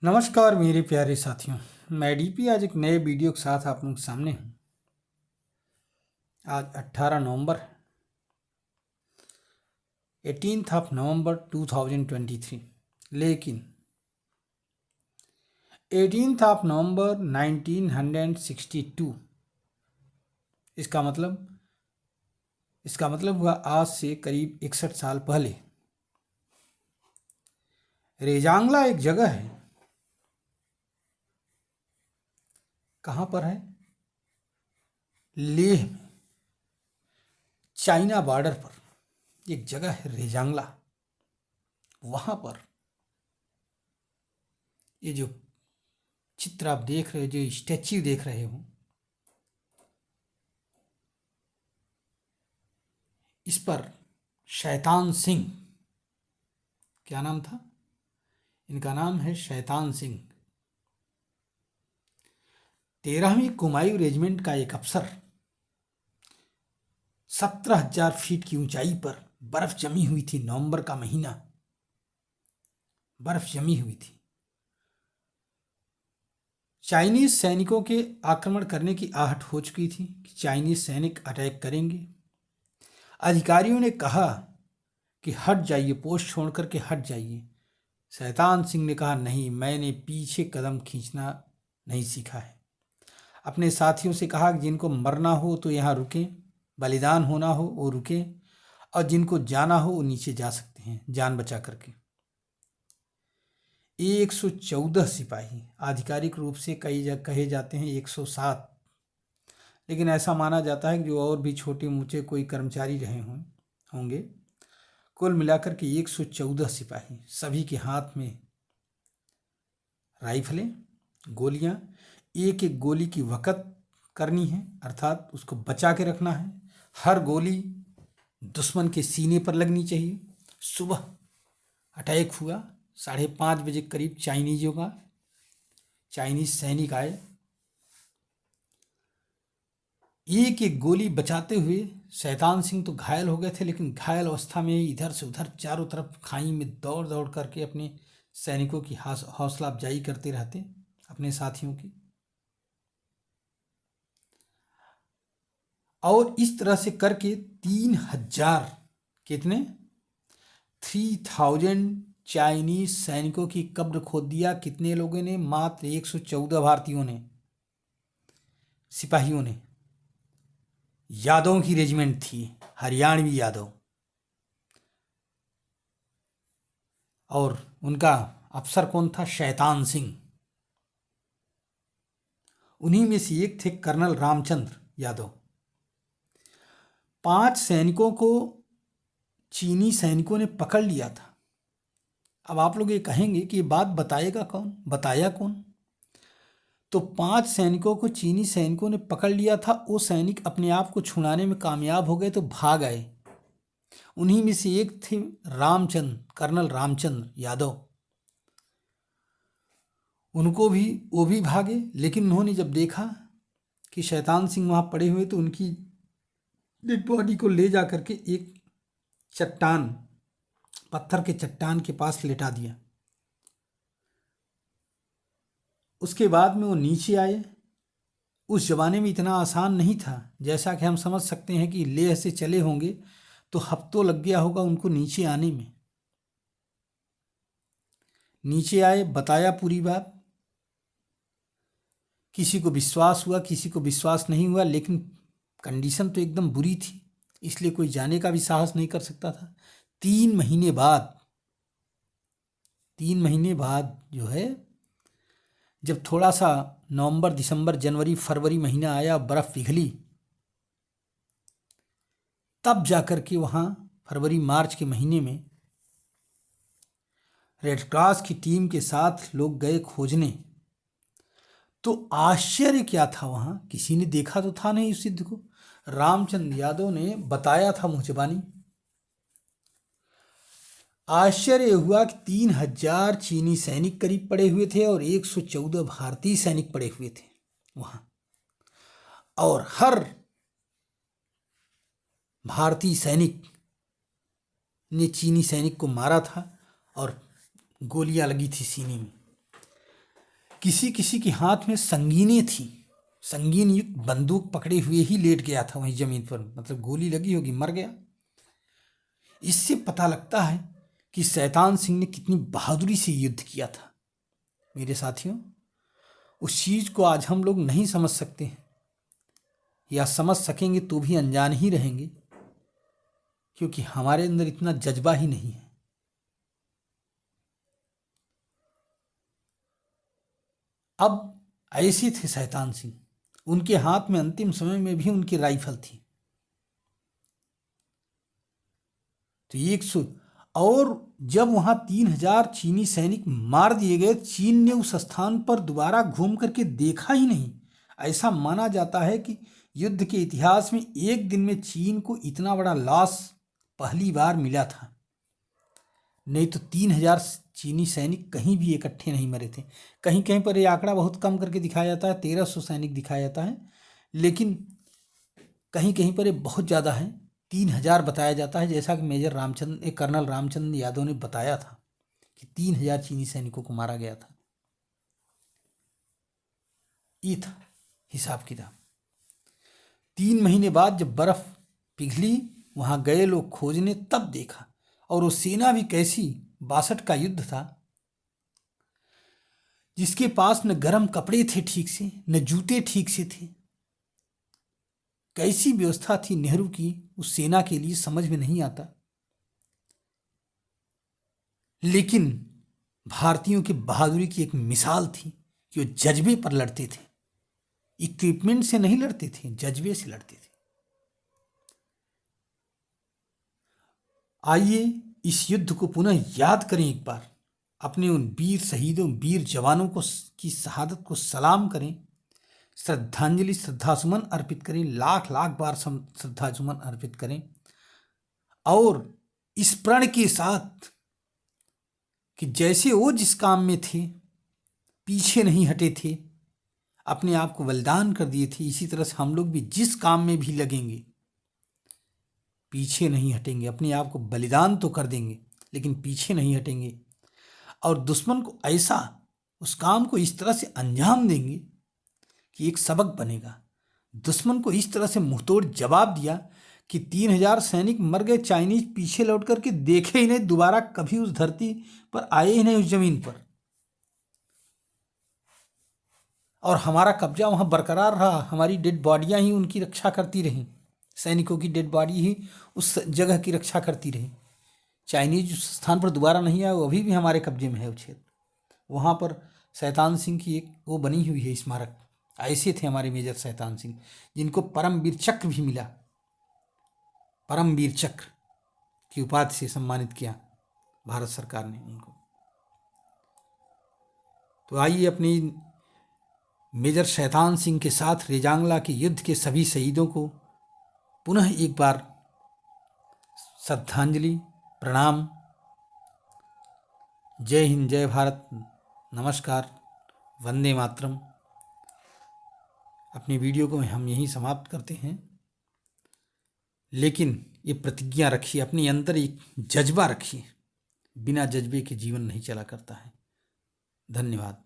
नमस्कार मेरे प्यारे साथियों। मैं डीपी आज एक नए वीडियो के साथ आप लोगों के सामने हूँ। आज 18 नवंबर 18th ऑफ नवंबर 2023, लेकिन 18th ऑफ नवंबर 1962 इसका मतलब हुआ आज से करीब 61 साल पहले। रेजांगला एक जगह है, कहाँ पर है? लेह में, चाइना बॉर्डर पर एक जगह है रेजांगला। वहाँ पर ये जो चित्र आप देख रहे हो, जो स्टैच्यू देख रहे हो, इस पर शैतान सिंह, क्या नाम था इनका? नाम है शैतान सिंह। 13वीं कुमायूं रेजिमेंट का एक अफसर 17,000 फीट की ऊंचाई पर बर्फ जमी हुई थी। नवंबर का महीना, बर्फ जमी हुई थी। चाइनीज सैनिकों के आक्रमण करने की आहट हो चुकी थी कि चाइनीज सैनिक अटैक करेंगे। अधिकारियों ने कहा कि हट जाइए, पोस्ट छोड़ करके हट जाइए। शैतान सिंह ने कहा, नहीं, मैंने पीछे कदम खींचना नहीं सीखा है। अपने साथियों से कहा कि जिनको मरना हो तो यहाँ रुकें, बलिदान होना हो वो रुकें, और जिनको जाना हो वो नीचे जा सकते हैं जान बचा करके। 114 सिपाही, आधिकारिक रूप से कहे जाते हैं 107, लेकिन ऐसा माना जाता है कि जो और भी छोटे मोटे कोई कर्मचारी रहे होंगे, कुल मिलाकर के 114 सिपाही, सभी के हाथ में राइफलें, गोलियां। एक एक गोली की वक़्त करनी है, अर्थात उसको बचा के रखना है। हर गोली दुश्मन के सीने पर लगनी चाहिए। सुबह अटैक हुआ 5:30 बजे करीब। चाइनीज सैनिक आए, एक एक गोली बचाते हुए। शैतान सिंह तो घायल हो गए थे, लेकिन घायल अवस्था में इधर से उधर चारों तरफ खाई में दौड़ दौड़ करके अपने सैनिकों की हौसला अफजाई करते रहते, अपने साथियों की। और इस तरह से करके 3,000, कितने? 3,000 चाइनीज सैनिकों की कब्र खोद दिया। कितने लोगों ने? मात्र 114 भारतीयों ने, सिपाहियों ने। यादवों की रेजिमेंट थी, हरियाणवी यादव, और उनका अफसर कौन था? शैतान सिंह। उन्हीं में से एक थे कर्नल रामचंद्र यादव। 5 सैनिकों को चीनी सैनिकों ने पकड़ लिया था। अब आप लोग ये कहेंगे कि ये बात बताएगा कौन, बताया कौन? तो 5 सैनिकों को चीनी सैनिकों ने पकड़ लिया था। वो सैनिक अपने आप को छुड़ाने में कामयाब हो गए तो भाग आए। उन्हीं में से एक थे कर्नल रामचंद्र यादव। वो भी भागे, लेकिन उन्होंने जब देखा कि शैतान सिंह वहाँ पड़े हुए, तो उनकी डेड बॉडी को ले जा करके एक चट्टान, पत्थर के चट्टान के पास लेटा दिया। उसके बाद में वो नीचे आए। उस ज़माने में इतना आसान नहीं था, जैसा कि हम समझ सकते हैं कि लेह से चले होंगे तो हफ्तों लग गया होगा उनको नीचे आने में। नीचे आए, बताया पूरी बात। किसी को विश्वास हुआ, किसी को विश्वास नहीं हुआ, लेकिन कंडीशन तो एकदम बुरी थी, इसलिए कोई जाने का भी साहस नहीं कर सकता था। 3 महीने बाद जो है, जब थोड़ा सा नवंबर, दिसंबर, जनवरी, फरवरी महीना आया, बर्फ़ पिघली, तब जाकर के वहाँ फरवरी मार्च के महीने में रेड क्रॉस की टीम के साथ लोग गए खोजने। तो आश्चर्य क्या था, वहाँ किसी ने देखा तो था नहीं उस युद्ध को। रामचंद्र यादव ने बताया था मुँह ज़बानी। आश्चर्य हुआ कि 3,000 चीनी सैनिक करीब पड़े हुए थे और 114 भारतीय सैनिक पड़े हुए थे वहाँ, और हर भारतीय सैनिक ने चीनी सैनिक को मारा था और गोलियां लगी थी सीने में। किसी किसी के हाथ में संगीनें थी, संगीन युक्त बंदूक पकड़े हुए ही लेट गया था वहीं जमीन पर, मतलब गोली लगी होगी, मर गया। इससे पता लगता है कि शैतान सिंह ने कितनी बहादुरी से युद्ध किया था। मेरे साथियों, उस चीज को आज हम लोग नहीं समझ सकते हैं, या समझ सकेंगे तो भी अनजान ही रहेंगे, क्योंकि हमारे अंदर इतना जज्बा ही नहीं है। अब ऐसे थे शैतान सिंह, उनके हाथ में अंतिम समय में भी उनकी राइफल थी। तो और जब वहां 3,000 चीनी सैनिक मार दिए गए, चीन ने उस स्थान पर दोबारा घूम करके देखा ही नहीं। ऐसा माना जाता है कि युद्ध के इतिहास में एक दिन में चीन को इतना बड़ा लॉस पहली बार मिला था। नहीं तो 3,000 चीनी सैनिक कहीं भी इकट्ठे नहीं मरे थे। कहीं कहीं पर यह आंकड़ा बहुत कम करके दिखाया जाता है, 1,300 सैनिक दिखाया जाता है, लेकिन कहीं कहीं पर ये बहुत ज़्यादा है, 3,000 बताया जाता है। जैसा कि कर्नल रामचंद्र यादव ने बताया था कि 3,000 चीनी सैनिकों को मारा गया था। ये था हिसाब किताब। 3 महीने बाद जब बर्फ पिघली, वहां गए लोग खोजने, तब देखा। और वो सेना भी कैसी, 62 का युद्ध था, जिसके पास न गर्म कपड़े थे ठीक से, न जूते ठीक से थे। कैसी व्यवस्था थी नेहरू की उस सेना के लिए, समझ में नहीं आता। लेकिन भारतीयों की बहादुरी की एक मिसाल थी कि वो जज्बे पर लड़ते थे, इक्विपमेंट से नहीं लड़ते थे, जज्बे से लड़ते थे। आइए इस युद्ध को पुनः याद करें एक बार, अपने उन वीर शहीदों, वीर जवानों को की शहादत को सलाम करें, श्रद्धांजलि, श्रद्धासुमन अर्पित करें, लाख लाख बार श्रद्धासुमन अर्पित करें, और इस प्रण के साथ कि जैसे वो जिस काम में थे, पीछे नहीं हटे थे, अपने आप को बलिदान कर दिए थे, इसी तरह से हम लोग भी जिस काम में भी लगेंगे, पीछे नहीं हटेंगे। अपने आप को बलिदान तो कर देंगे, लेकिन पीछे नहीं हटेंगे। और दुश्मन को ऐसा, उस काम को इस तरह से अंजाम देंगे कि एक सबक बनेगा। दुश्मन को इस तरह से मुंहतोड़ जवाब दिया कि 3,000 सैनिक मर गए, चाइनीज पीछे लौट करके देखे ही नहीं, दोबारा कभी उस धरती पर आए ही नहीं, उस जमीन पर। और हमारा कब्जा वहां बरकरार रहा, हमारी डेड बॉडियां ही उनकी रक्षा करती रहीं, सैनिकों की डेड बॉडी ही उस जगह की रक्षा करती रही। चाइनीज उस स्थान पर दोबारा नहीं आया, वो अभी भी हमारे कब्जे में है वो क्षेत्र। वहाँ पर शैतान सिंह की एक वो बनी हुई है स्मारक। ऐसे थे हमारे मेजर शैतान सिंह, जिनको परमवीर चक्र भी मिला, परमवीर चक्र की उपाधि से सम्मानित किया भारत सरकार ने उनको। तो आइए अपनी मेजर शैतान सिंह के साथ रेजांगला के युद्ध के सभी शहीदों को पुनः एक बार श्रद्धांजलि, प्रणाम। जय हिंद, जय भारत, नमस्कार, वंदे मातरम। अपनी वीडियो को हम यहीं समाप्त करते हैं, लेकिन ये प्रतिज्ञा रखिए, अपने अंदर एक जज्बा रखिए, बिना जज्बे के जीवन नहीं चला करता है। धन्यवाद।